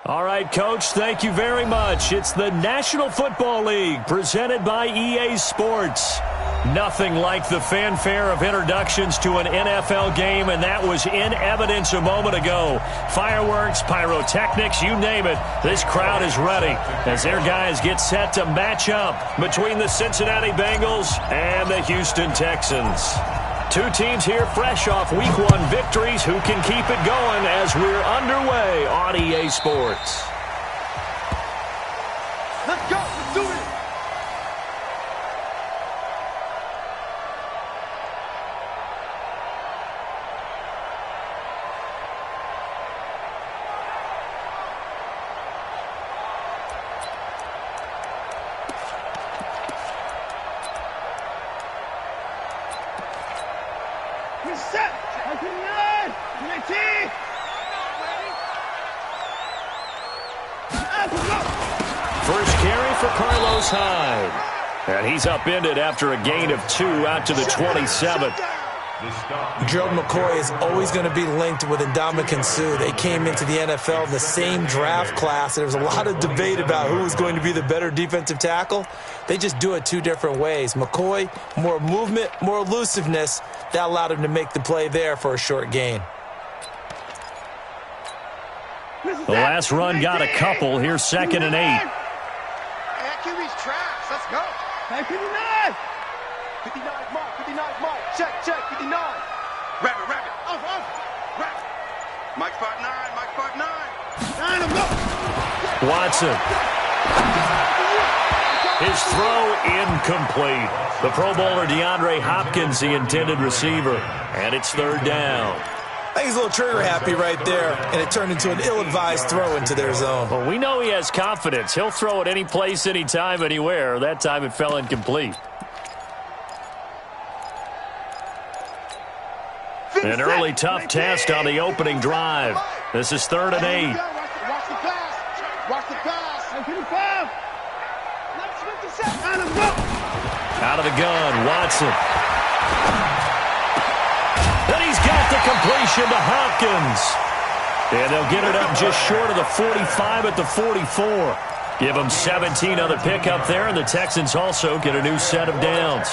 All right, Coach, thank you very much. It's the National Football League presented by EA Sports. Nothing like the fanfare of introductions to an NFL game, and that was in evidence a moment ago. Fireworks, pyrotechnics, you name it. This crowd is ready as their guys get set to match up between the Cincinnati Bengals and the Houston Texans. Two teams here fresh off Week 1 victories. Who can keep it going as we're underway on EA Sports? Let's go. Let's do it. First carry for Carlos Hyde. And he's upended after a gain of 2 out to the 27. Gerald McCoy is always going to be linked with Ndamukong Suh. They came into the NFL in the same draft class, and there was a lot of debate about who was going to be the better defensive tackle. They just do it two different ways. McCoy, more movement, more elusiveness. That allowed him to make the play there for a short gain. The last run got a couple. Here's 2nd and 8. QB's trash. Let's go. 59. 59 mark. 59 mark. Check. 59. Rabbit. Off. Rabbit. Mike 5'9. Mike 5'9. 9 go. Watson. His throw incomplete. The Pro Bowler DeAndre Hopkins, the intended receiver. And it's 3rd down. I think he's a little trigger happy right there, and it turned into an ill-advised throw into their zone. Well, we know he has confidence. He'll throw it any place, anytime, anywhere. That time it fell incomplete. An early tough test on the opening drive. This is 3rd and 8. Watch the pass. Watch the pass. Out of the gun, Watson. Then he's got the completion to Hopkins. And they'll get it up just short of the 45 at the 44. Give them 17 on the pickup there, and the Texans also get a new set of downs.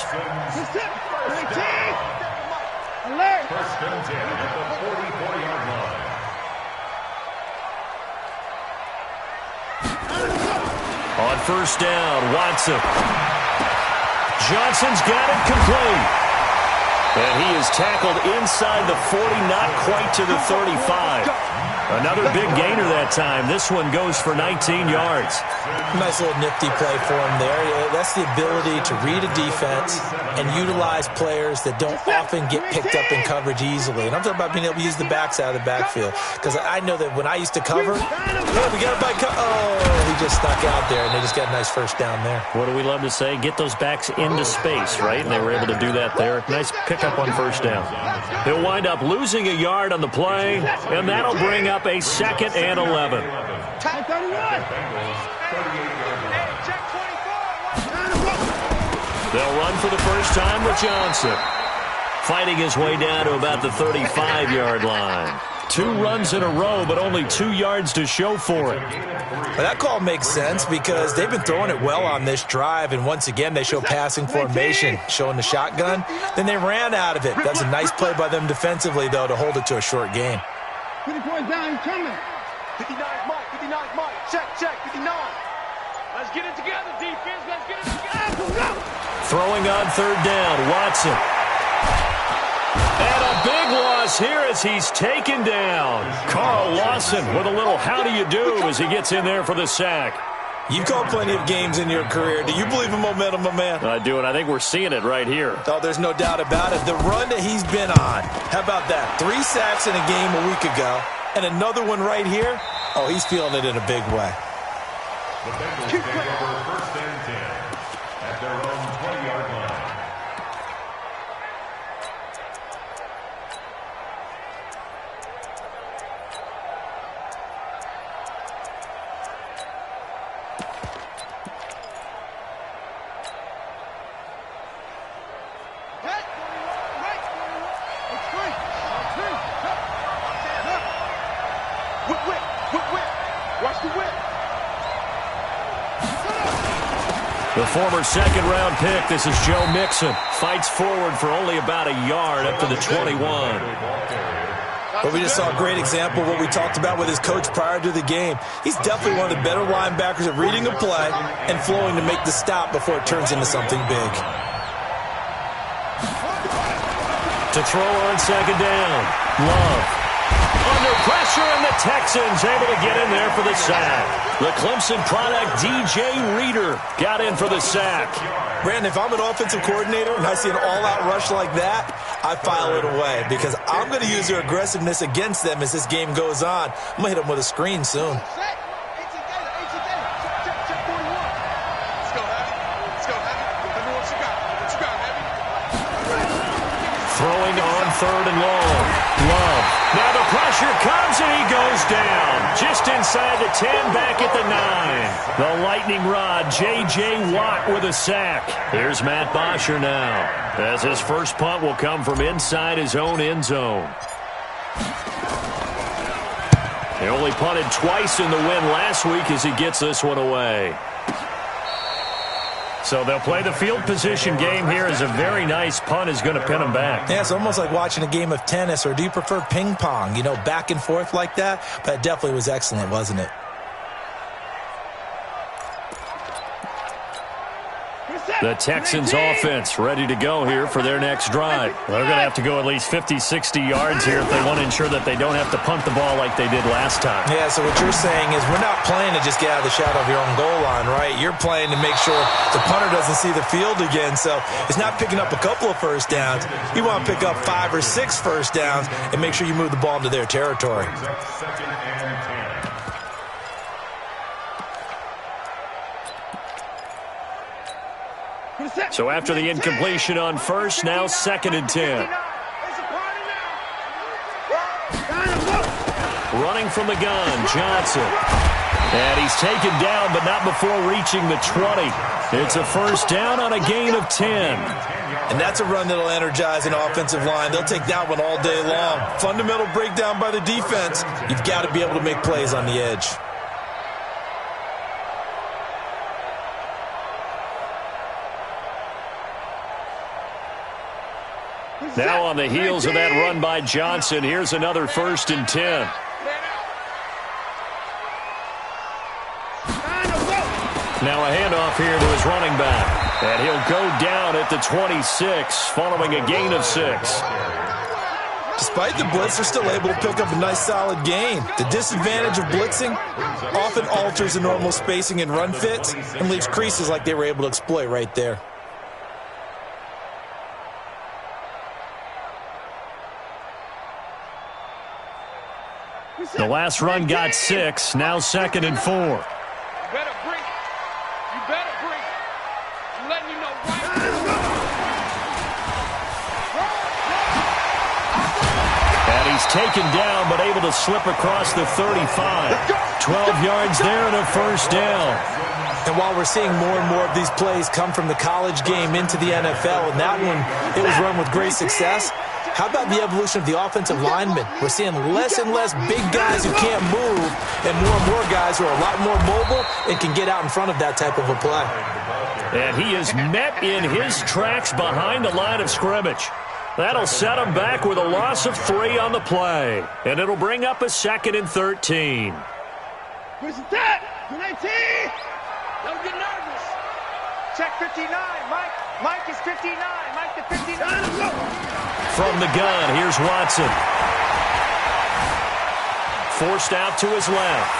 On 1st down, Watson. Johnson's got it complete. And he is tackled inside the 40, not quite to the 35. Another big gainer that time. This one goes for 19 yards. Nice little nifty play for him there. That's the ability to read a defense and utilize players that don't often get picked up in coverage easily. And I'm talking about being able to use the backs out of the backfield. Because I know that when I used to cover, we got a bike. He just stuck out there, and they just got a nice 1st down there. What do we love to say? Get those backs into space, right? And they were able to do that there. Nice pickup on 1st down. He'll wind up losing a yard on the play, and that'll bring up a 2nd and 11. They'll run for the first time with Johnson. Fighting his way down to about the 35-yard line. 2 runs in a row, but only 2 yards to show for it. Well, that call makes sense because they've been throwing it well on this drive, and once again they show passing formation, showing the shotgun. Then they ran out of it. That's a nice play by them defensively, though, to hold it to a short gain. 50 points down, he's coming. 59 mark. Check. 59. Let's get it together, defense. Let's get it together. Throwing on 3rd down, Watson. And a big loss here as he's taken down. Carl Lawson with a little how do you do as he gets in there for the sack. You've called plenty of games in your career. Do you believe in momentum, my man? I do, and I think we're seeing it right here. Oh, there's no doubt about it. The run that he's been on. How about that? 3 sacks in a game a week ago, and another one right here. Oh, he's feeling it in a big way. The Bengals take over 1st and 10 at their own 20-yard line. Watch the The former second-round pick, this is Joe Mixon, fights forward for only about a yard up to the 21. But we just saw a great example of what we talked about with his coach prior to the game. He's definitely one of the better linebackers at reading a play and flowing to make the stop before it turns into something big. To throw on second down, Love. Under pressure, and the Texans able to get in there for the sack. The Clemson product, DJ Reader, got in for the sack. Brandon, if I'm an offensive coordinator and I see an all-out rush like that, I file it away because I'm going to use their aggressiveness against them as this game goes on. I'm going to hit them with a screen soon. Throwing on third and long. Love. Now the pressure comes and he goes down. Just inside the 10, back at the 9. The lightning rod, J.J. Watt with a sack. Here's Matt Bosher now, as his first punt will come from inside his own end zone. He only punted twice in the win last week as he gets this one away. So they'll play the field position game here as a very nice punt is going to pin them back. Yeah, it's almost like watching a game of tennis, or do you prefer ping pong? You know, back and forth like that? But it definitely was excellent, wasn't it? The Texans offense ready to go here for their next drive. They're going to have to go at least 50, 60 yards here if they want to ensure that they don't have to punt the ball like they did last time. Yeah, so what you're saying is we're not playing to just get out of the shadow of your own goal line, right? You're playing to make sure the punter doesn't see the field again. So it's not picking up a couple of first downs. You want to pick up 5 or 6 first downs and make sure you move the ball into their territory. So after the incompletion on first, now 2nd and 10. Running from the gun, Johnson. And he's taken down, but not before reaching the 20. It's a first down on a gain of 10. And that's a run that'll energize an offensive line. They'll take that one all day long. Fundamental breakdown by the defense. You've got to be able to make plays on the edge. Now on the heels of that run by Johnson, here's another 1st and 10. Now a handoff here to his running back. And he'll go down at the 26 following a gain of 6. Despite the blitz, they're still able to pick up a nice solid gain. The disadvantage of blitzing often alters the normal spacing and run fits and leaves creases like they were able to exploit right there. The last run got 6, now 2nd and 4. You better bring it. You better bring it. I'm letting you know right now. And he's taken down, but able to slip across the 35. 12 yards there and a first down. And while we're seeing more and more of these plays come from the college game into the NFL, and that one, it was run with great success, how about the evolution of the offensive linemen? We're seeing less and less big guys who can't move and more guys who are a lot more mobile and can get out in front of that type of a play. And he is met in his tracks behind the line of scrimmage. That'll set him back with a loss of 3 on the play. And it'll bring up a 2nd and 13. Where's that? 19. Don't get nervous. Check 59. Mike is 59. Mike the 59. From the gun, here's Watson. Forced out to his left.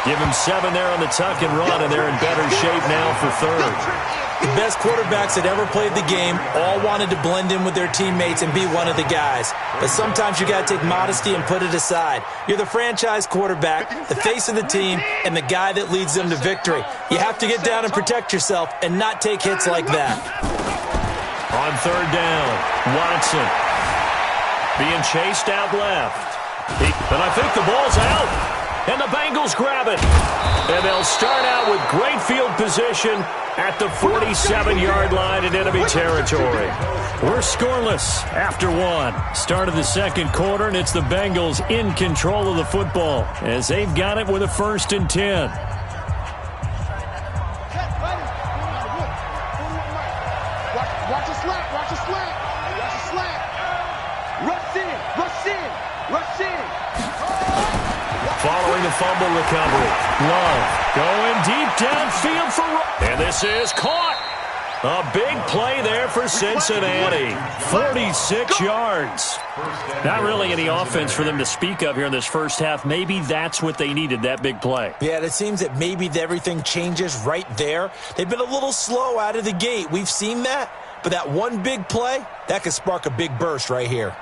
Give him 7 there on the tuck and run, and they're in better shape now for 3rd. The best quarterbacks that ever played the game all wanted to blend in with their teammates and be one of the guys. But sometimes you got to take modesty and put it aside. You're the franchise quarterback, the face of the team, and the guy that leads them to victory. You have to get down and protect yourself and not take hits like that. On 3rd down, Watson being chased out left. And I think the ball's out. And the Bengals grab it. And they'll start out with great field position at the 47-yard line in enemy territory. We're scoreless after 1. Start of the 2nd quarter, and it's the Bengals in control of the football as they've got it with a 1st and 10. Watch a slant. Watch a slant. Watch a slant. Rush in. Rush in. Rush in. Following the fumble recovery. Love going deep downfield for... And this is caught. A big play there for Cincinnati. 46 yards. Not really any offense for them to speak of here in this first half. Maybe that's what they needed, that big play. Yeah, it seems that maybe everything changes right there. They've been a little slow out of the gate. We've seen that. But that one big play, that could spark a big burst right here.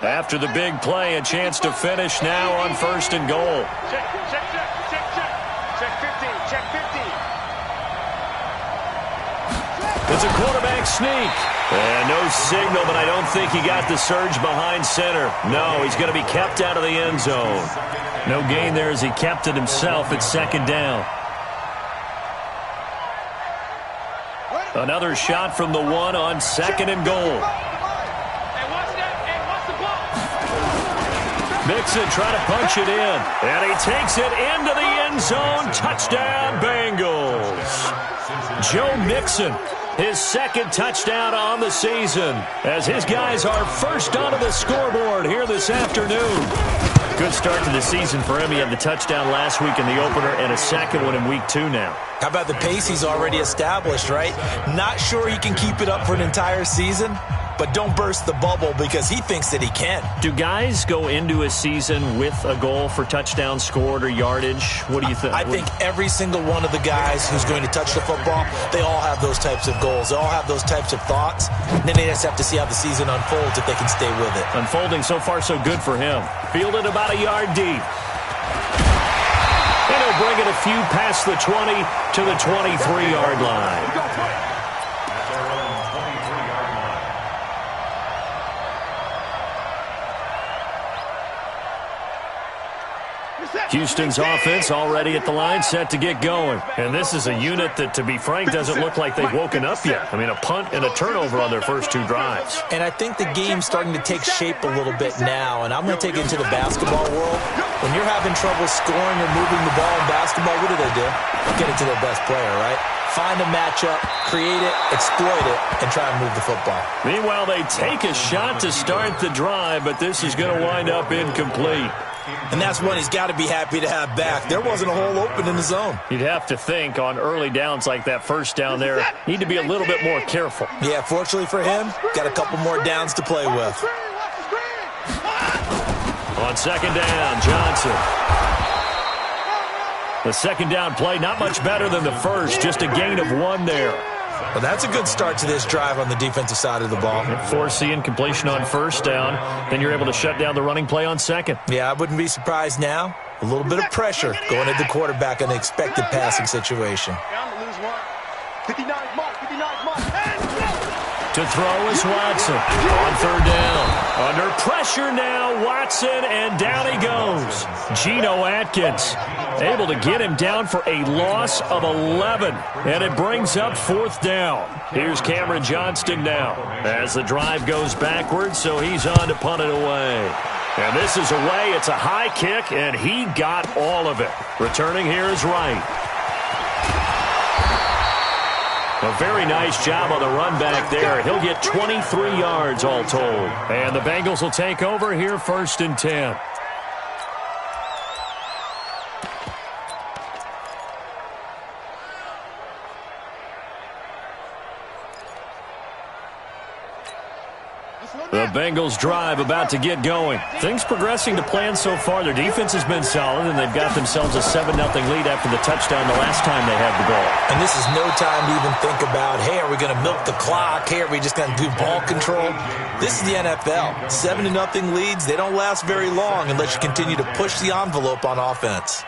After the big play, a chance to finish now on 1st and goal. Check 15. Check 15. It's a quarterback sneak. And no signal, but I don't think he got the surge behind center. No, he's going to be kept out of the end zone. No gain there as he kept it himself at 2nd down. Another shot from the 1 on 2nd and goal. Mixon trying to punch it in. And he takes it into the end zone. Touchdown, Bengals. Joe Mixon, his 2nd touchdown on the season, as his guys are first onto the scoreboard here this afternoon. Good start to the season for him. He had the touchdown last week in the opener and a 2nd one in week 2 now. How about the pace he's already established, right? Not sure he can keep it up for an entire season, but don't burst the bubble because he thinks that he can. Do guys go into a season with a goal for touchdowns scored or yardage? What do you think? I think every single one of the guys who's going to touch the football, they all have those types of goals. They all have those types of thoughts. And then they just have to see how the season unfolds if they can stay with it. Unfolding so far so good for him. Fielded about a yard deep. And he'll bring it a few past the 20 to the 23-yard line. Houston's offense already at the line, set to get going. And this is a unit that, to be frank, doesn't look like they've woken up yet. I mean, a punt and a turnover on their first 2 drives. And I think the game's starting to take shape a little bit now. And I'm going to take it into the basketball world. When you're having trouble scoring or moving the ball in basketball, what do? Get it to their best player, right? Find a matchup, create it, exploit it, and try and move the football. Meanwhile, they take a shot to start the drive, but this is going to wind up incomplete. And that's one he's got to be happy to have back. There wasn't a hole open in the zone. You'd have to think on early downs like that first down there, need to be a little bit more careful. Yeah, fortunately for him, got a couple more downs to play with. On 2nd down, Johnson. The 2nd down play, not much better than the first, just a gain of 1 there. Well, that's a good start to this drive on the defensive side of the ball. Force the incompletion on 1st down, then you're able to shut down the running play on 2nd. Yeah, I wouldn't be surprised now. A little bit of pressure going at the quarterback in the expected passing situation. Down to lose 1. 59 mark. To throw is Watson on 3rd down. Under pressure now, Watson, and down he goes. Geno Atkins able to get him down for a loss of 11, and it brings up 4th down. Here's Cameron Johnston now as the drive goes backwards, so he's on to punt it away. And this is away. It's a high kick, and he got all of it. Returning here is Wright. A very nice job on the run back there. He'll get 23 yards all told. And the Bengals will take over here 1st and 10. The Bengals drive about to get going. Things progressing to plan so far. Their defense has been solid, and they've got themselves a 7-0 lead after the touchdown the last time they had the ball. And this is no time to even think about, hey, are we going to milk the clock? Hey, are we just going to do ball control? This is the NFL. 7-0 leads, they don't last very long unless you continue to push the envelope on offense.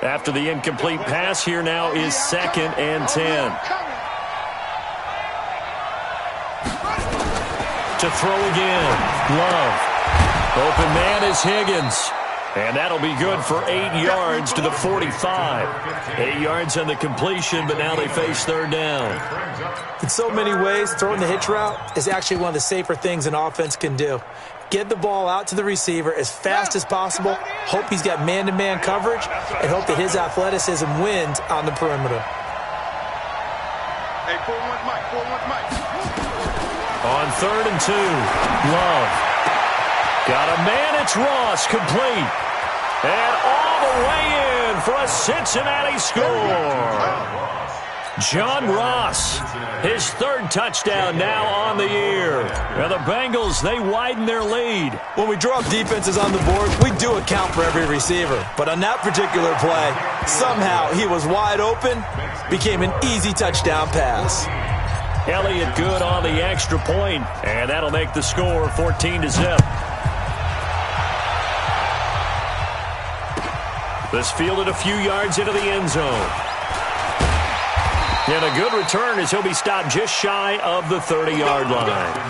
After the incomplete pass, here now is 2nd and 10. To throw again. Love. Open man is Higgins. And that'll be good for 8 yards to the 45. 8 yards on the completion, but now they face 3rd down. In so many ways, throwing the hitch route is actually one of the safer things an offense can do. Get the ball out to the receiver as fast as possible, hope he's got man-to-man coverage, and hope that his athleticism wins on the perimeter. Hey, 4-1's Mike, 4-1's Mike. On 3rd and 2, Love. Got a man, it's Ross, complete. And all the way in for a Cincinnati score. John Ross, his 3rd touchdown now on the year. And the Bengals, they widen their lead. When we drop defenses on the board, we do account for every receiver. But on that particular play, somehow he was wide open, became an easy touchdown pass. Elliott good on the extra point, and that'll make the score 14-0. This fielded a few yards into the end zone. And a good return as he'll be stopped just shy of the 30-yard line.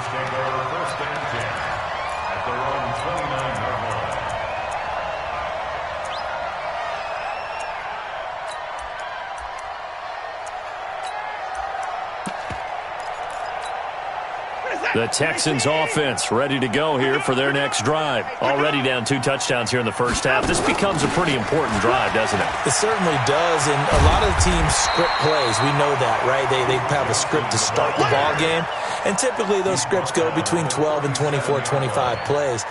The Texans offense ready to go here for their next drive. Already down 2 touchdowns here in the first half. This becomes a pretty important drive, doesn't it? It certainly does, and a lot of teams script plays. We know that, right? They have a script to start the ball game, and typically those scripts go between 12 and 24, 25 plays.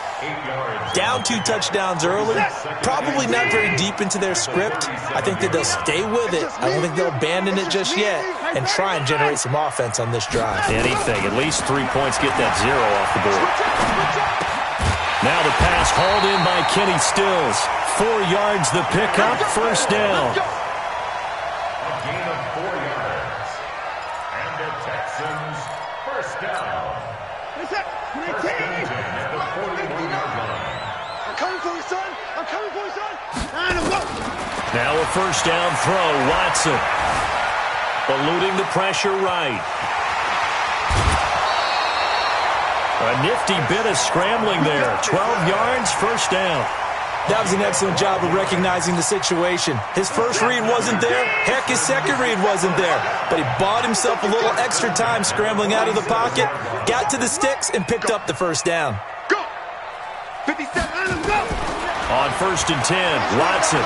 Down 2 touchdowns early, probably not very deep into their script. I think that they'll stay with it. I don't think they'll abandon it just yet and try and generate some offense on this drive. Anything, at least 3 points, get that 0 off the board. Now the pass hauled in by Kenny Stills. 4 yards the pickup, first down. A gain of 4 yards. And the Texans first down. First and 10 at the 41-yard line. I'm coming for you, son. I'm coming for you, son. And I'm up. Now a first down throw, Watson. Eluding the pressure right. A nifty bit of scrambling there. 12 yards, first down. That was an excellent job of recognizing the situation. His first read wasn't there. Heck, his second read wasn't there. But he bought himself a little extra time scrambling out of the pocket, got to the sticks, and picked up the first down. Go. 57, go. On first and 10, Watson.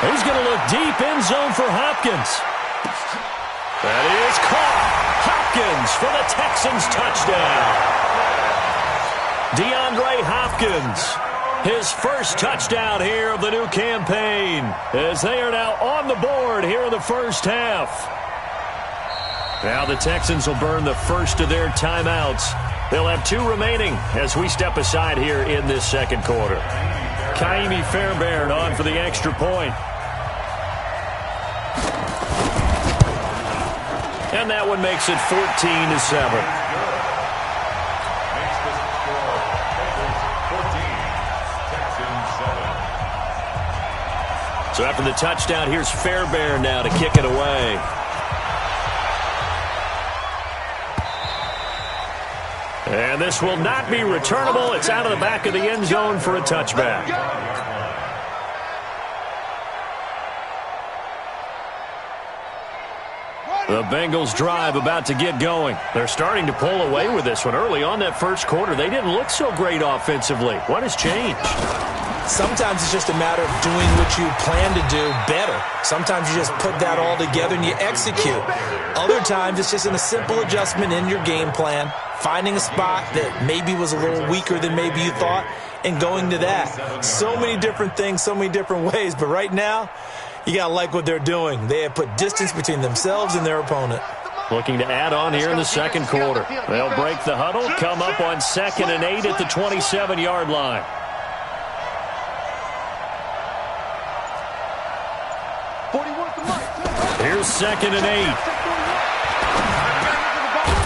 He's going to look deep, end zone for Hopkins. That is caught. Hopkins for the Texans touchdown. DeAndre Hopkins, his first touchdown here of the new campaign, as they are now on the board here in the first half. Now the Texans will burn the first of their timeouts. They'll have 2 remaining as we step aside here in this second quarter. Kaimi Fairbairn on for the extra point. And that one makes it 14-7. So after the touchdown, here's Fairbairn now to kick it away. And this will not be returnable. It's out of the back of the end zone for a touchback. The Bengals drive about to get going. They're starting to pull away with this one. Early on that first quarter, they didn't look so great offensively. What has changed? Sometimes it's just a matter of doing what you plan to do better. Sometimes you just put that all together and you execute. Other times it's just a simple adjustment in your game plan, finding a spot that maybe was a little weaker than maybe you thought, and going to that. So many different things, so many different ways, but right now, you got to like what they're doing. They have put distance between themselves and their opponent. Looking to add on here in the second quarter. They'll break the huddle, come up on 2nd and 8 at the 27-yard line. Here's 2nd and 8.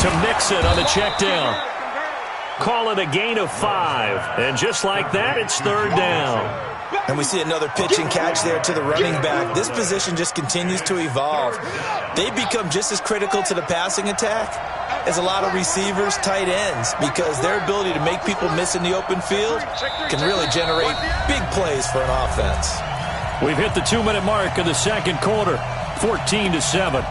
To Mixon on the check down. Call it a gain of 5. And just like that, it's 3rd down. And we see another pitch and catch there to the running back. This position just continues to evolve. They become just as critical to the passing attack as a lot of receivers, tight ends, because their ability to make people miss in the open field can really generate big plays for an offense. We've hit the 2-minute mark of the second quarter, 14-7.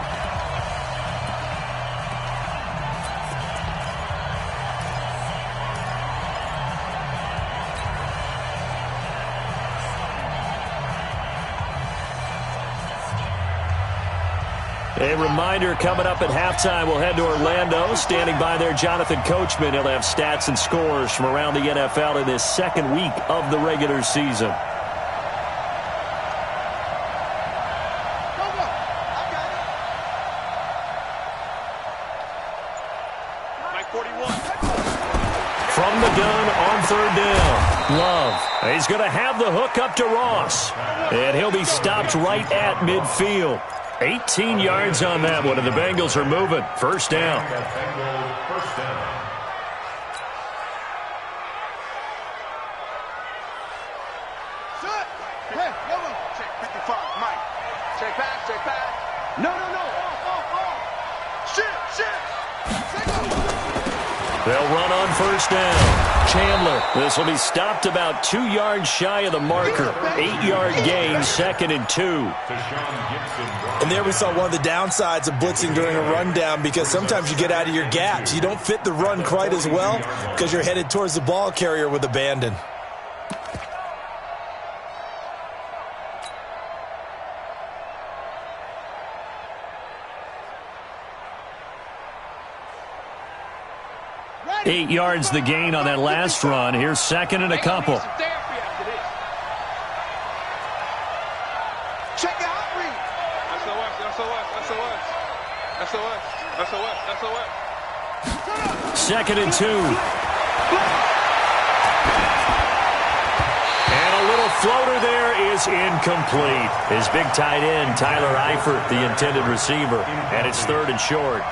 A reminder, coming up at halftime, we'll head to Orlando. Standing by there, Jonathan Coachman. He'll have stats and scores from around the NFL in this second week of the regular season. From the gun on third down, Love. He's going to have the hook up to Ross. And he'll be stopped right at midfield. 18 yards on that one, and the Bengals are moving. First down. Hey, check 55, Mike. Check back. No. Shit. They'll run on first down. Chandler. This will be stopped about 2 yards shy of the marker. 8-yard gain, 2nd and 2. And there we saw one of the downsides of blitzing during a rundown, because sometimes you get out of your gaps. You don't fit the run quite as well because you're headed towards the ball carrier with abandon. Ready. 8 yards the gain on that last run. Here's 2nd and a couple. Check out, Reed. SOS. 2nd and 2. And a little floater there is incomplete. His big tight end, Tyler Eifert, the intended receiver. And it's 3rd and short.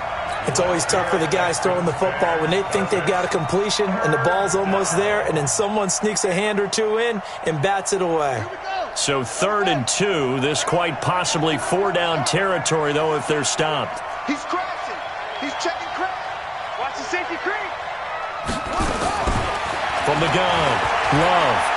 It's always tough for the guys throwing the football when they think they've got a completion and the ball's almost there, and then someone sneaks a hand or two in and bats it away. So 3rd and 2. This quite possibly 4-down territory, though, if they're stopped. He's crossing. He's checking crack. Watch the safety creep. From the gun, Love.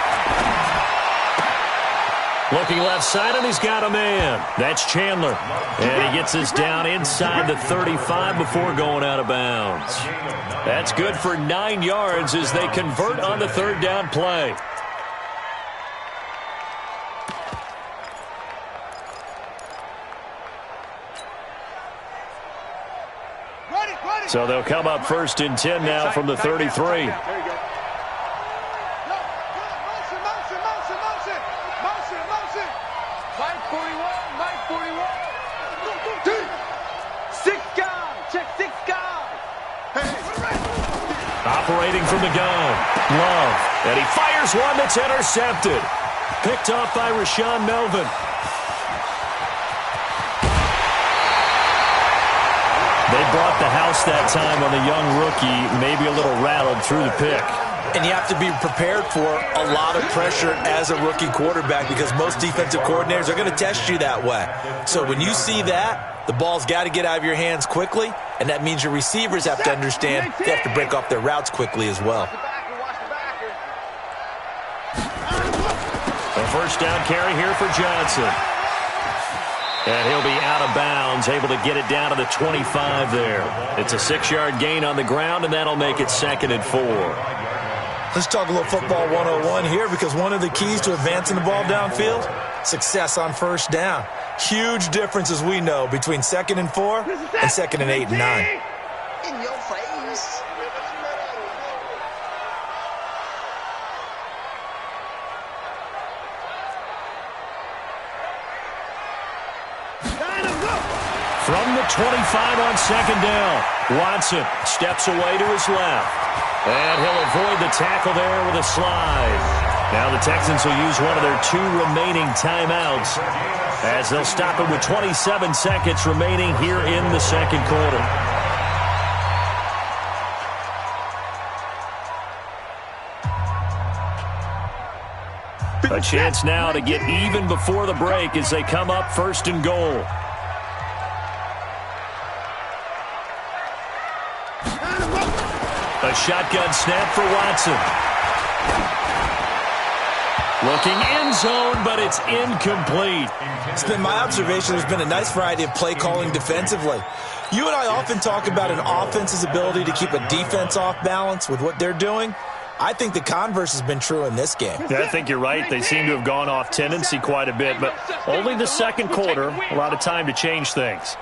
Looking left side, and he's got a man. That's Chandler. And he gets this down inside the 35 before going out of bounds. That's good for 9 yards as they convert on the 3rd down play. So they'll come up 1st and 10 now from the 33. Operating from the gun, Love. And he fires one that's intercepted. Picked off by Rashawn Melvin. They brought the house that time on the young rookie, maybe a little rattled through the pick. And you have to be prepared for a lot of pressure as a rookie quarterback, because most defensive coordinators are going to test you that way. So when you see that, the ball's got to get out of your hands quickly, and that means your receivers have to understand they have to break off their routes quickly as well. A 1st down carry here for Johnson. And he'll be out of bounds, able to get it down to the 25 there. It's a 6-yard gain on the ground, and that'll make it 2nd and 4. Let's talk a little football 101 here, because one of the keys to advancing the ball downfield, success on 1st down. Huge difference, as we know, between 2nd and 4 and 2nd and 8 and 9. In your face. From the 25 on 2nd down, Watson steps away to his left. And he'll avoid the tackle there with a slide. Now the Texans will use one of their 2 remaining timeouts, as they'll stop it with 27 seconds remaining here in the 2nd quarter. A chance now to get even before the break as they come up 1st and goal. A shotgun snap for Watson. Looking end zone, but it's incomplete. It's been my observation there's been a nice variety of play calling defensively. You and I often talk about an offense's ability to keep a defense off balance with what they're doing. I think the converse has been true in this game. Yeah, I think you're right. They seem to have gone off tendency quite a bit, but only the 2nd quarter, a lot of time to change things.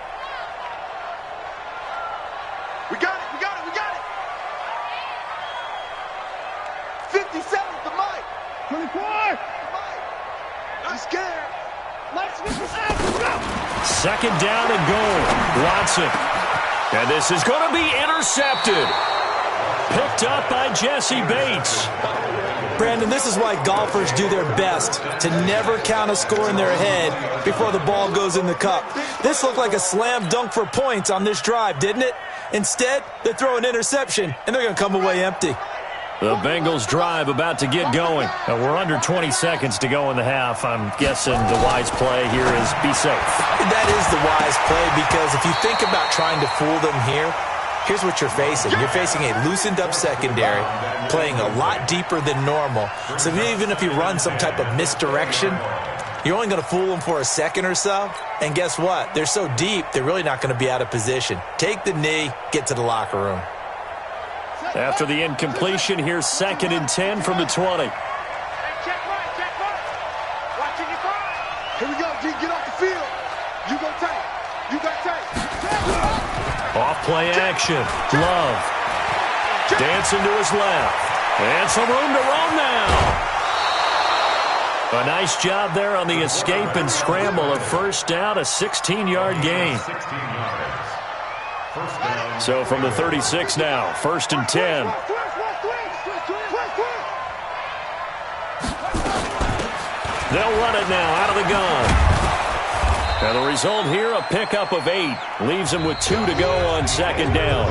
Second down and goal. Watson. And this is going to be intercepted. Picked up by Jesse Bates. Brandon, this is why golfers do their best to never count a score in their head before the ball goes in the cup. This looked like a slam dunk for points on this drive, didn't it? Instead, they throw an interception, and they're going to come away empty. The Bengals drive about to get going. We're under 20 seconds to go in the half. I'm guessing the wise play here is be safe. That is the wise play, because if you think about trying to fool them here, here's what you're facing. You're facing a loosened up secondary, playing a lot deeper than normal. So even if you run some type of misdirection, you're only going to fool them for a second or so. And guess what? They're so deep, they're really not going to be out of position. Take the knee, get to the locker room. After the incompletion, here's 2nd and 10 from the 20. Check right. Watching your five. Here we go, D. Get off the field. You go tight. You got tight. Off play action. Love. Dancing to his left. And some room to roam now. A nice job there on the escape and scramble. A first down, a 16-yard gain. 16 yards. First down. So from the 36 now, 1st and 10. They'll run it now out of the gun. And the result here, a pickup of 8. Leaves them with 2 to go on 2nd down.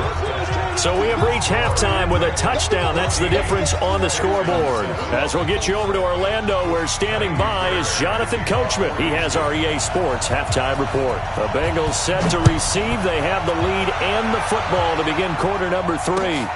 So we have reached halftime with a touchdown. That's the difference on the scoreboard. As we'll get you over to Orlando, where standing by is Jonathan Coachman. He has our EA Sports halftime report. The Bengals set to receive. They have the lead and the football to begin quarter number 3.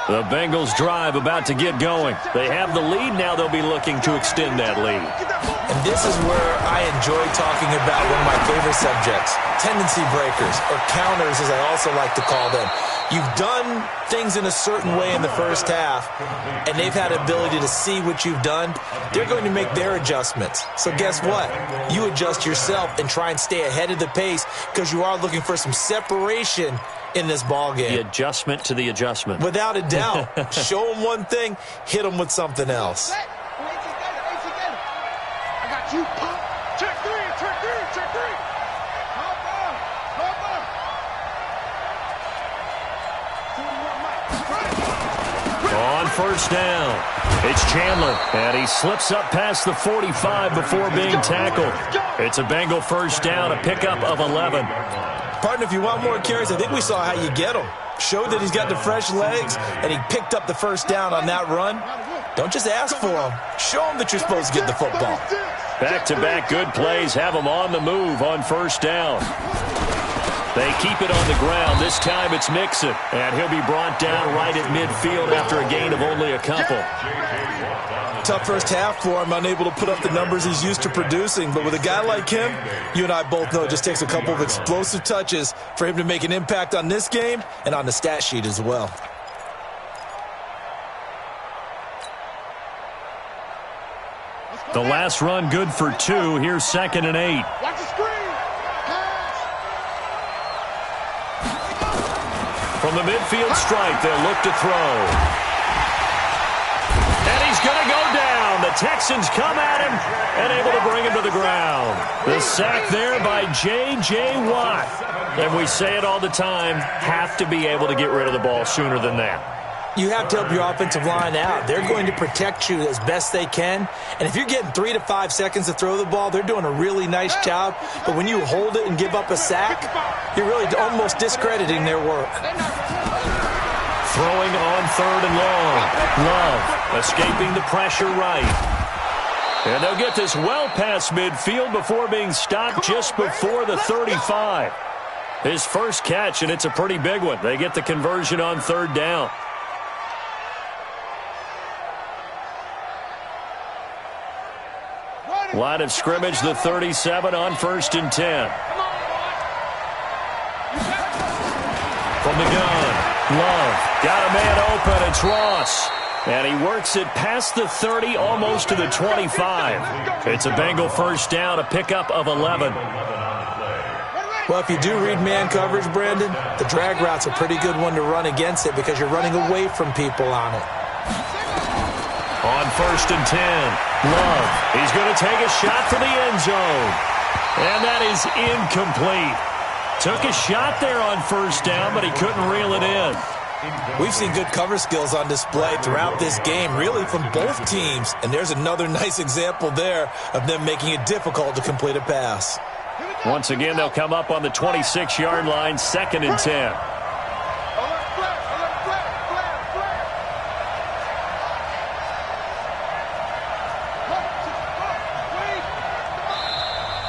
The Bengals drive about to get going. They have the lead. Now they'll be looking to extend that lead. And this is where I enjoy talking about one of my favorite subjects, tendency breakers, or counters as I also like to call them. You've done things in a certain way in the first half, and they've had ability to see what you've done. They're going to make their adjustments. So guess what? You adjust yourself and try and stay ahead of the pace, because you are looking for some separation in this ball game. The adjustment to the adjustment. Without a doubt. Show them one thing, hit them with something else. I got you. Check three. On first down, it's Chandler, and he slips up past the 45 before being tackled. It's a Bengal first down, a pickup of 11. Partner, if you want more carries, I think we saw how you get him. Showed that he's got the fresh legs, and he picked up the first down on that run. Don't just ask for him. Show him that you're supposed to get the football. Back-to-back good plays have him on the move on first down. They keep it on the ground. This time it's Mixon, and he'll be brought down right at midfield after a gain of only a couple. Tough first half for him, unable to put up the numbers he's used to producing. But with a guy like him, you and I both know it just takes a couple of explosive touches for him to make an impact on this game and on the stat sheet as well. The last run good for 2. Here's 2nd and 8. Watch the screen. From the midfield stripe, they'll look to throw. And he's going to go down. The Texans come at him and able to bring him to the ground. The sack there by J.J. Watt. And we say it all the time, have to be able to get rid of the ball sooner than that. You have to help your offensive line out. They're going to protect you as best they can. And if you're getting 3 to 5 seconds to throw the ball, they're doing a really nice job. But when you hold it and give up a sack, you're really almost discrediting their work. Throwing on 3rd and long. Love escaping the pressure right. And they'll get this well past midfield before being stopped just before the 35. His first catch, and it's a pretty big one. They get the conversion on 3rd down. Line of scrimmage, the 37 on 1st and 10. From the gun, Love got a man open. It's Ross. And he works it past the 30, almost to the 25. It's a Bengal first down, a pickup of 11. Well, if you do read man coverage, Brandon, the drag route's a pretty good one to run against it because you're running away from people on it. On 1st and 10, Love. He's going to take a shot for the end zone. And that is incomplete. Took a shot there on 1st down, but he couldn't reel it in. We've seen good cover skills on display throughout this game, really from both teams. And there's another nice example there of them making it difficult to complete a pass. Once again, they'll come up on the 26-yard line, 2nd and 10.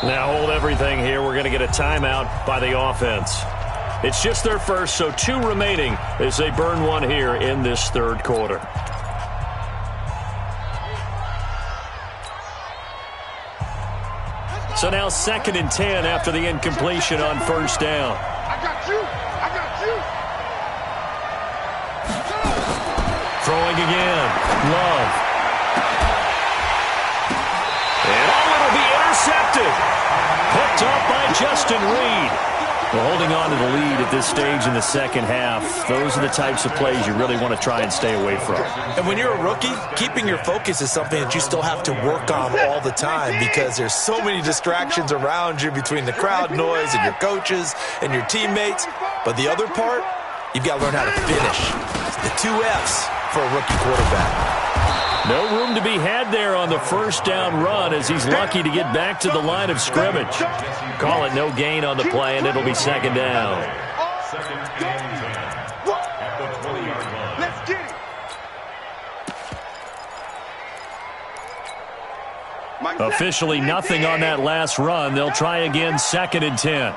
Now hold everything here. We're going to get a timeout by the offense. It's just their first, so 2 remaining as they burn one here in this 3rd quarter. So now 2nd and 10 after the incompletion on 1st down. I got you. I got you. Throwing again. Love. And it'll be intercepted. Picked up by Justin Reed. Well, holding on to the lead at this stage in the 2nd half, those are the types of plays you really want to try and stay away from. And when you're a rookie, keeping your focus is something that you still have to work on all the time because there's so many distractions around you between the crowd noise and your coaches and your teammates. But the other part, you've got to learn how to finish. The 2 F's for a rookie quarterback. No room to be had there on the 1st down run as he's lucky to get back to the line of scrimmage. Call it no gain on the play, and it'll be 2nd down. Let's get it. Officially nothing on that last run. They'll try again, 2nd and 10.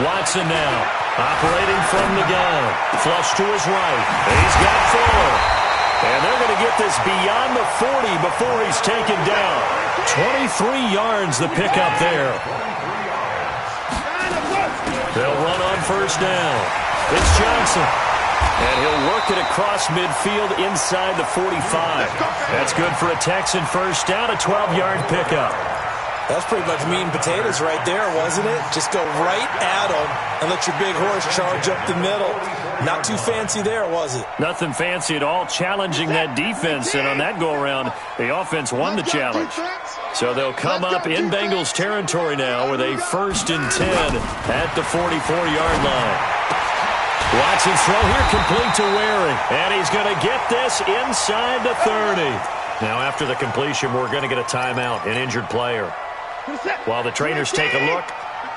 Watson now, operating from the gun. Flush to his right. He's got 4. And they're going to get this beyond the 40 before he's taken down. 23 yards the pickup there. They'll run on 1st down. It's Johnson. And he'll work it across midfield inside the 45. That's good for a Texan first down, a 12-yard pickup. That's pretty much meat and potatoes right there, wasn't it? Just go right at them and let your big horse charge up the middle. Not too fancy there, was it? Nothing fancy at all, challenging that defense. And on that go-around, the offense won the challenge. So they'll come up in Bengals territory now with a 1st and 10 at the 44-yard line. Watson's throw here complete to Waring. And he's going to get this inside the 30. Now after the completion, we're going to get a timeout, an injured player. While the trainers take a look,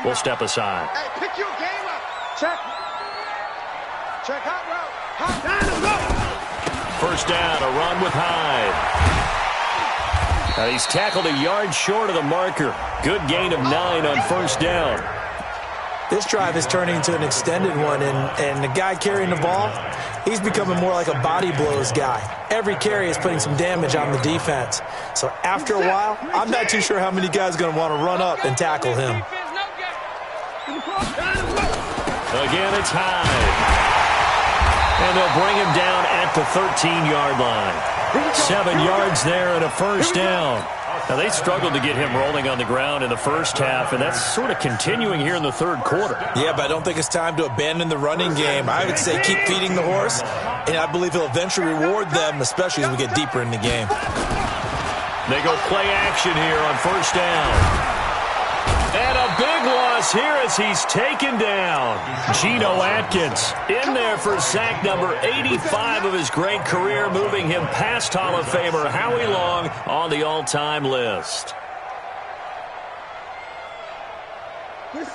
we'll step aside. Hey, pick your game up. Check. Check hot route. Hot down, 1st down, a run with Hyde. Now he's tackled a yard short of the marker. Good gain of 9 on 1st down. This drive is turning into an extended one, and the guy carrying the ball, he's becoming more like a body blows guy. Every carry is putting some damage on the defense. So after a while, I'm not too sure how many guys are going to want to run up and tackle him. Again, it's Hyde. And they'll bring him down at the 13-yard line. 7 yards there and a 1st down. Now, they struggled to get him rolling on the ground in the 1st half, and that's sort of continuing here in the 3rd quarter. Yeah, but I don't think it's time to abandon the running game. I would say keep feeding the horse, and I believe he'll eventually reward them, especially as we get deeper in the game. They go play action here on 1st down. And a big loss here as he's taken down. Geno Atkins in there for sack number 85 of his great career, moving him past Hall of Famer Howie Long on the all-time list.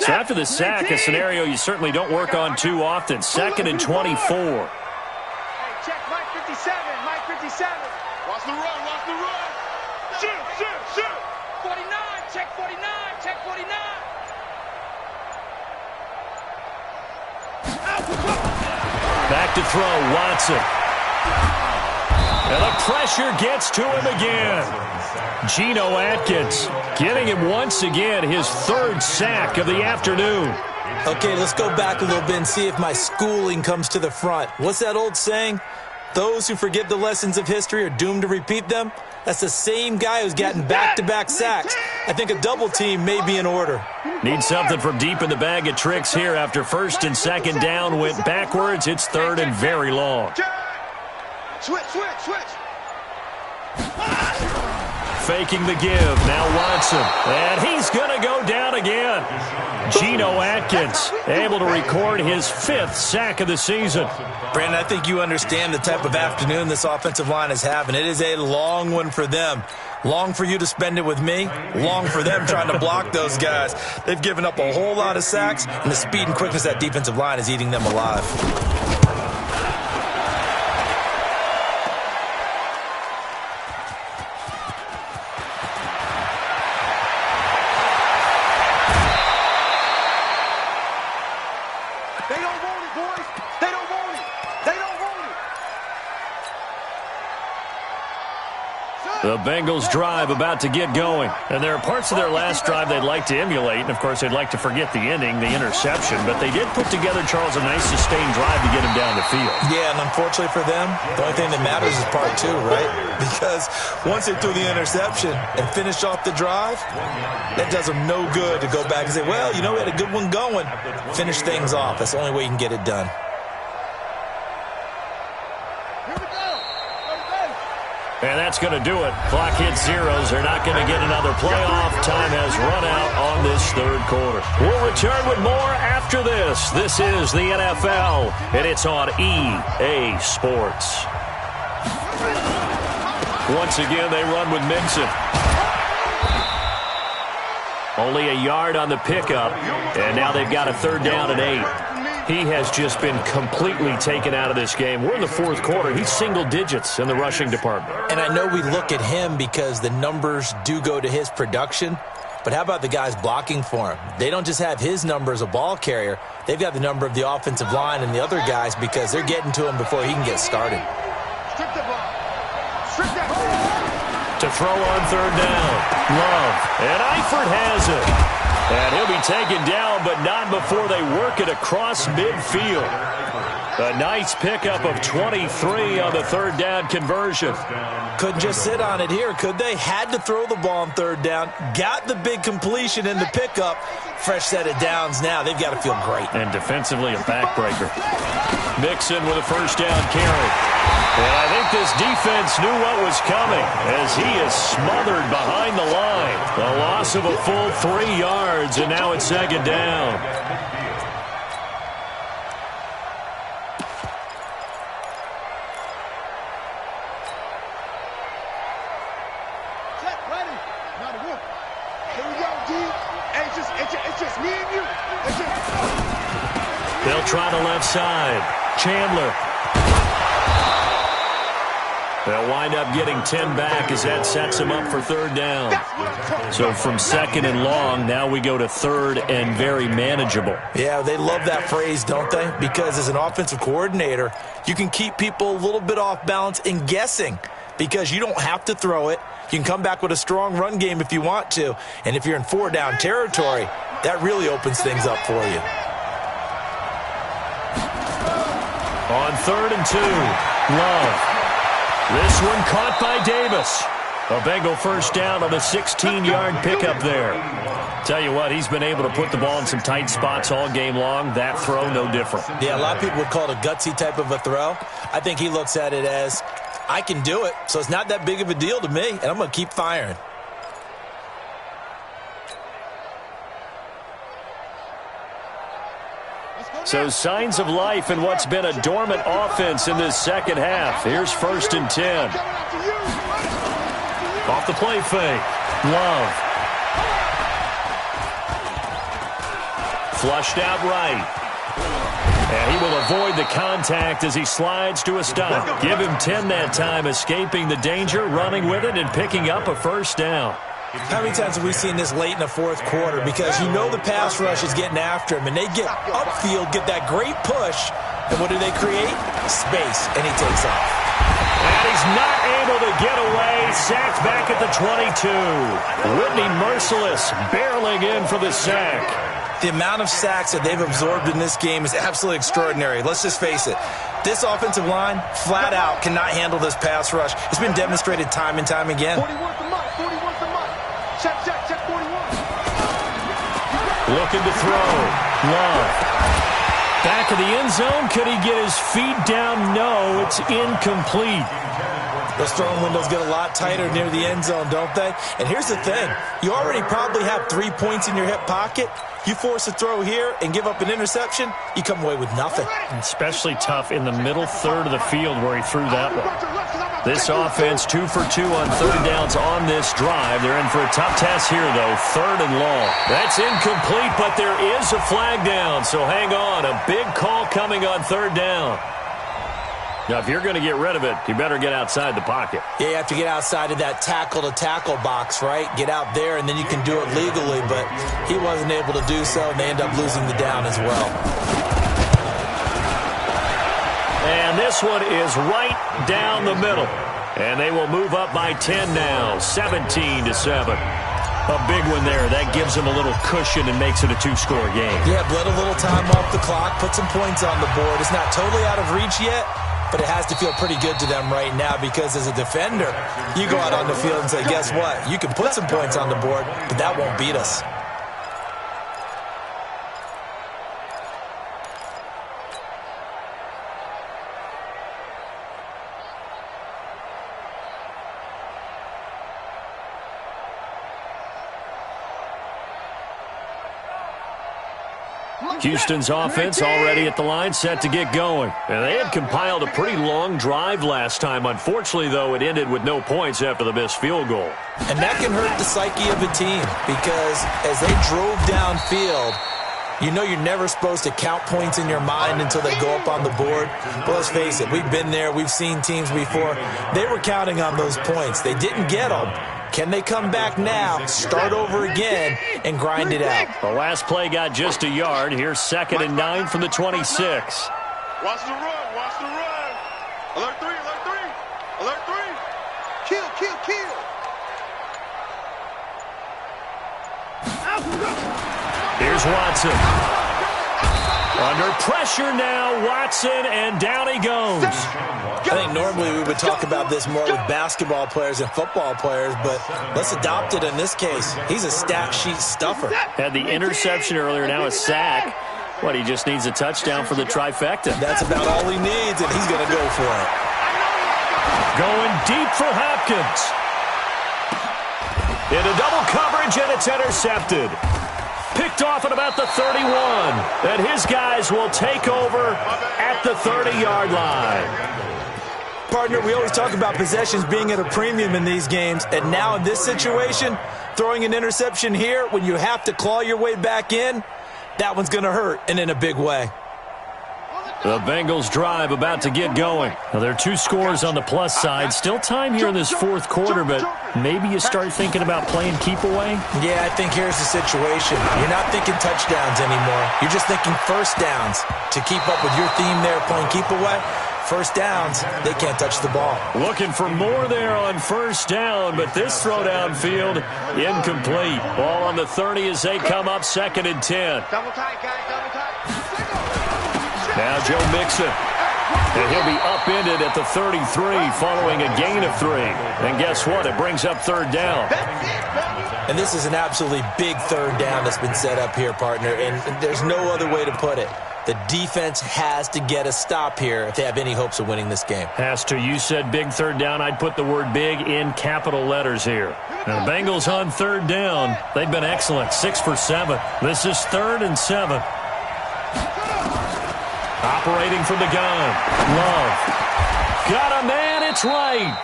So after the sack, a scenario you certainly don't work on too often. 2nd and 24. Hey, check Mike 57, Mike 57. Watch the run, watch the run. Shoot, shoot, shoot. 49, check 49, check 49. Back to throw, Watson. And the pressure gets to him again. Geno Atkins getting him once again his 3rd sack of the afternoon. Okay, let's go back a little bit and see if my schooling comes to the front. What's that old saying? Those who forget the lessons of history are doomed to repeat them. That's the same guy who's gotten back-to-back sacks. I think a double team may be in order. Need something from deep in the bag of tricks here after first and second down went backwards. It's third and very long. Switch. Faking the give. Now Watson. And he's going to go down again. Geno Atkins able to record his 5th sack of the season. Brandon, I think you understand the type of afternoon this offensive line is having. It is a long one for them. Long for you to spend it with me. Long for them trying to block those guys. They've given up a whole lot of sacks, and the speed and quickness of that defensive line is eating them alive. The Bengals drive about to get going. And there are parts of their last drive they'd like to emulate. And, of course, they'd like to forget the ending, the interception. But they did put together, Charles, a nice sustained drive to get him down the field. Yeah, and unfortunately for them, the only thing that matters is part 2, right? Because once they threw the interception and finished off the drive, that does them no good to go back and say, well, you know, we had a good one going. Finish things off. That's the only way you can get it done. And that's going to do it. Clock hits zeros. They're not going to get another playoff. Time has run out on this third quarter. We'll return with more after this. This is the NFL, and it's on EA Sports. Once again, they run with Mixon. Only a yard on the pickup, and now they've got a third down and 8. He has just been completely taken out of this game. We're in the fourth quarter. He's single digits in the rushing department. And I know we look at him because the numbers do go to his production, but how about the guys blocking for him? They don't just have his number as a ball carrier. They've got the number of the offensive line and the other guys because they're getting to him before he can get started. To throw on third down. Love. And Eifert has it. And he'll be taken down, but not before they work it across midfield. A nice pickup of 23 on the third down conversion. Couldn't just sit on it here, could they? Had to throw the ball on third down. Got the big completion in the pickup. Fresh set of downs now. They've got to feel great. And defensively, a backbreaker. Mixon with a first down carry. And I think this defense knew what was coming as he is smothered behind the line. A loss of a full 3 yards, and now it's second down. They'll try the left side. Chandler. They'll wind up getting 10 back as that sets them up for third down. So from second and long, now we go to third and very manageable. Yeah, they love that phrase, don't they? Because as an offensive coordinator, you can keep people a little bit off balance and guessing because you don't have to throw it. You can come back with a strong run game if you want to. And if you're in 4-down territory, that really opens things up for you. On third and 2, Love. This one caught by Davis. A Bengal first down on the 16-yard pickup there. Tell you what, he's been able to put the ball in some tight spots all game long. That throw, no different. Yeah, a lot of people would call it a gutsy type of a throw. I think he looks at it as, I can do it, so it's not that big of a deal to me, and I'm going to keep firing. So signs of life in what's been a dormant offense in this second half. Here's first and 10. Off the play fake. Love. Flushed out right. And he will avoid the contact as he slides to a stop. Give him 10 that time, escaping the danger, running with it, and picking up a first down. How many times have we seen this late in the fourth quarter? Because you know the pass rush is getting after him, and they get upfield, get that great push, and what do they create? Space, and he takes off. And he's not able to get away. Sacked back at the 22. Whitney Merciless barreling in for the sack. The amount of sacks that they've absorbed in this game is absolutely extraordinary. Let's just face it. This offensive line, flat out, cannot handle this pass rush. It's been demonstrated time and time again. 41's the mark. 41's the mark. Check, 41. Looking to throw. Love. Back of the end zone. Could he get his feet down? No, it's incomplete. Those throwing windows get a lot tighter near the end zone, don't they? And here's the thing. You already probably have 3 points in your hip pocket. You force a throw here and give up an interception, you come away with nothing. Especially tough in the middle third of the field where he threw that one. This offense 2 for 2 on third downs on this drive. They're in for a tough task here, though. 3rd and long. That's incomplete, but there is a flag down, so hang on. A big call coming on 3rd down. Now, if you're going to get rid of it, you better get outside the pocket. Yeah, you have to get outside of that tackle-to-tackle box, right? Get out there, and then you can do it legally, but he wasn't able to do so, and they end up losing the down as well. And this one is right down the middle. And they will move up by 10 now, 17-7. A big one there. That gives them a little cushion and makes it a 2-score game. Yeah, bled a little time off the clock, put some points on the board. It's not totally out of reach yet, but it has to feel pretty good to them right now because as a defender, you go out on the field and say, guess what? You can put some points on the board, but that won't beat us. Houston's offense already at the line, set to get going. And they had compiled a pretty long drive last time. Unfortunately, though, it ended with no points after the missed field goal. And that can hurt the psyche of a team because as they drove downfield, you know you're never supposed to count points in your mind until they go up on the board. But let's face it, we've been there. We've seen teams before. They were counting on those points. They didn't get them. Can they come back now, start over again, and grind it out? The last play got just a yard. Here's 2nd and 9 from the 26. Watch the run. Watch the run. Alert 3. Alert 3. Alert 3. Kill. Here's Watson. Under pressure now, Watson, and down he goes. I think normally we would talk about this more with basketball players and football players, but let's adopt it in this case. He's a stat sheet stuffer. Had the interception earlier, now a sack. What, he just needs a touchdown for the trifecta. That's about all he needs, and he's going to go for it. Going deep for Hopkins. Into double coverage, and it's intercepted. Picked off at about the 31. And his guys will take over at the 30-yard line. Partner, we always talk about possessions being at a premium in these games, and now in this situation, throwing an interception here when you have to claw your way back in, that one's going to hurt, and in a big way. The Bengals drive about to get going. Now, there are 2 scores on the plus side. Still time here in this 4th quarter, but maybe you start thinking about playing keep away? Yeah, I think here's the situation. You're not thinking touchdowns anymore. You're just thinking first downs. To keep up with your theme there, playing keep away, first downs, they can't touch the ball. Looking for more there on first down, but this throw downfield, incomplete. Ball on the 30 as they come up 2nd and 10. Double tight, guys. Double tight. Now Joe Mixon, and he'll be upended at the 33 following a gain of 3. And guess what? It brings up 3rd down. And this is an absolutely big 3rd down that's been set up here, partner, and there's no other way to put it. The defense has to get a stop here if they have any hopes of winning this game. Has to. You said big 3rd down. I'd put the word big in capital letters here. Now, the Bengals on 3rd down. They've been excellent. 6 for 7. This is 3rd and 7. Operating from the gun. Love. Got a man. It's right.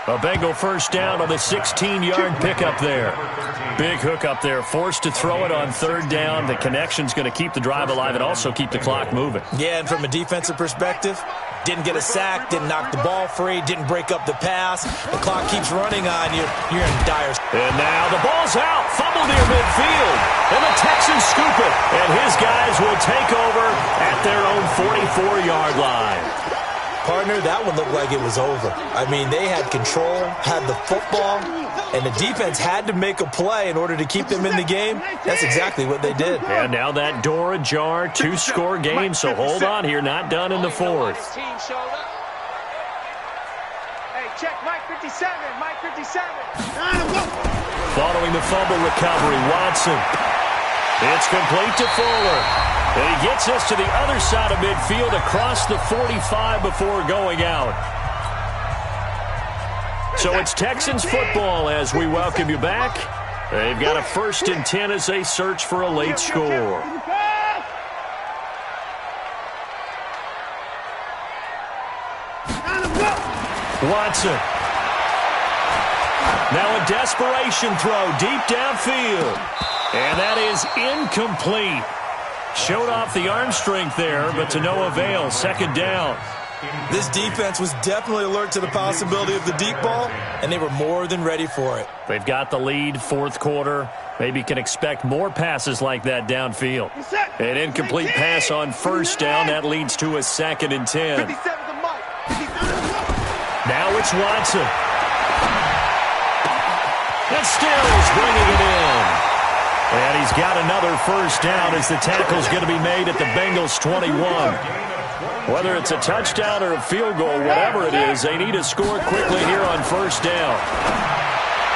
A Bengal first down on the 16-yard pickup there. Big hook up there. Forced to throw it on 3rd down. The connection's going to keep the drive alive and also keep the clock moving. Yeah, and from a defensive perspective, didn't get a sack, didn't knock the ball free, didn't break up the pass. The clock keeps running on you. You're in dire. And now the ball's out. Fumble near midfield. And the Texans scoop it. And his guys will take over at their own 44-yard line. partner, that one looked like it was over. I mean, they had control, had the football, and the defense had to make a play in order to keep them in the game. That's exactly what they did. And now that door ajar, 2-score game, so hold on here, not done in the fourth. Hey, check Mike 57, Mike 57. Following the fumble recovery, Watson. It's complete to Fuller. And he gets us to the other side of midfield across the 45 before going out. So it's Texans football as we welcome you back. They've got a 1st and 10 as they search for a late score. Watson. Now a desperation throw deep downfield. And that is incomplete. Showed off the arm strength there, but to no avail. 2nd down. This defense was definitely alert to the possibility of the deep ball, and they were more than ready for it. They've got the lead, 4th quarter. Maybe can expect more passes like that downfield. An incomplete pass on 1st down. That leads to a 2nd and 10. Now it's Watson. And Stills bringing it in. And he's got another 1st down as the tackle's going to be made at the Bengals 21. Whether it's a touchdown or a field goal, whatever it is, they need to score quickly here on 1st down.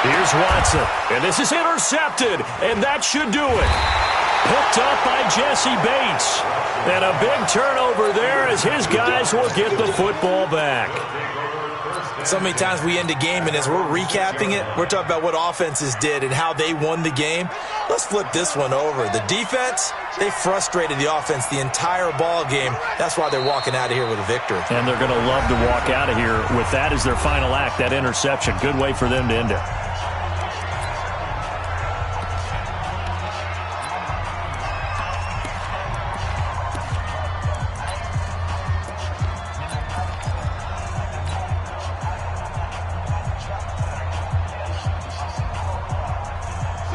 Here's Watson, and this is intercepted, and that should do it. Picked up by Jesse Bates. And a big turnover there as his guys will get the football back. So many times we end a game, and as we're recapping it, we're talking about what offenses did and how they won the game. Let's flip this one over. The defense, they frustrated the offense the entire ball game. That's why they're walking out of here with a victory. And they're going to love to walk out of here with that as their final act, that interception. Good way for them to end it.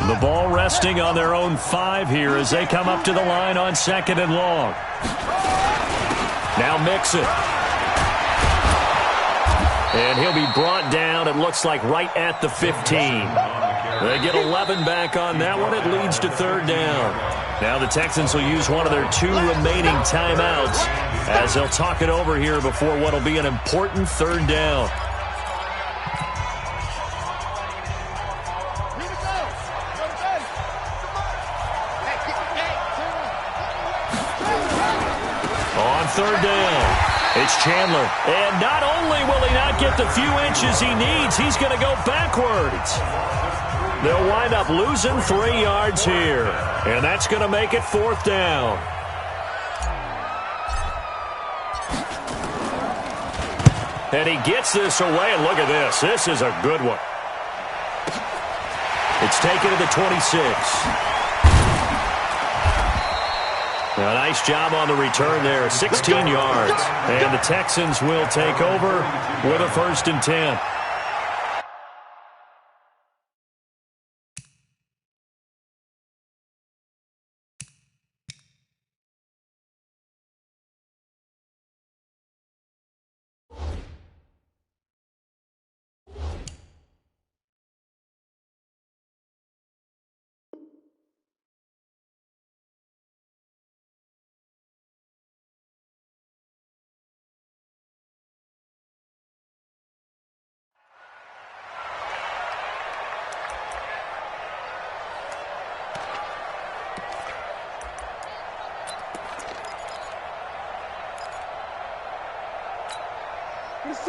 The ball resting on their own 5 here as they come up to the line on 2nd and long. Now Mixon. And he'll be brought down, it looks like, right at the 15. They get 11 back on that one. It leads to 3rd down. Now the Texans will use one of their 2 remaining timeouts as they'll talk it over here before what will be an important 3rd down. On 3rd down, it's Chandler. And not only will he not get the few inches he needs, he's going to go backwards. They'll wind up losing 3 yards here. And that's going to make it 4th down. And he gets this away, and look at this. This is a good one. It's taken to the 26. A nice job on the return there, 16 yards. And the Texans will take over with a 1st and 10.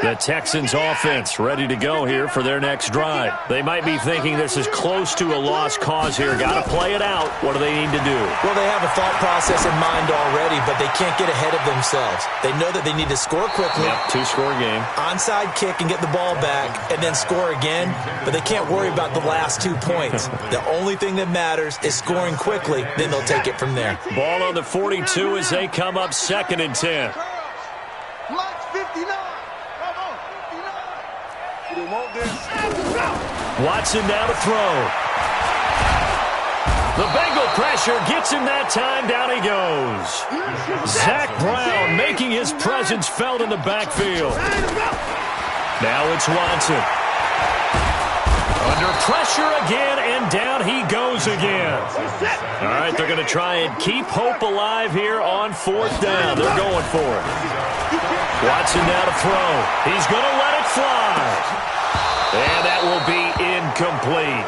The Texans offense ready to go here for their next drive. They might be thinking this is close to a lost cause here. Got to play it out. What do they need to do? Well, they have a thought process in mind already, but they can't get ahead of themselves. They know that they need to score quickly. Yep, 2-score game. Onside kick and get the ball back and then score again, but they can't worry about the last 2 points. The only thing that matters is scoring quickly, then they'll take it from there. Ball on the 42 as they come up 2nd and 10. Watson now to throw. The Bengal pressure gets him that time. Down he goes. Zach Brown making his presence felt in the backfield. Now it's Watson. Under pressure again, and down he goes again. All right, they're going to try and keep hope alive here on 4th down. They're going for it. Watson now to throw. He's going to let it fly. And that will be incomplete,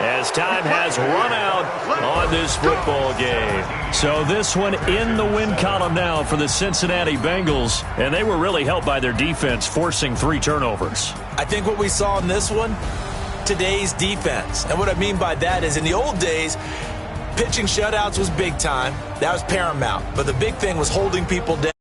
as time has run out on this football game. So this one in the win column now for the Cincinnati Bengals, and they were really helped by their defense forcing 3 turnovers. I think what we saw in this one, today's defense. And what I mean by that is in the old days, pitching shutouts was big time. That was paramount. But the big thing was holding people down.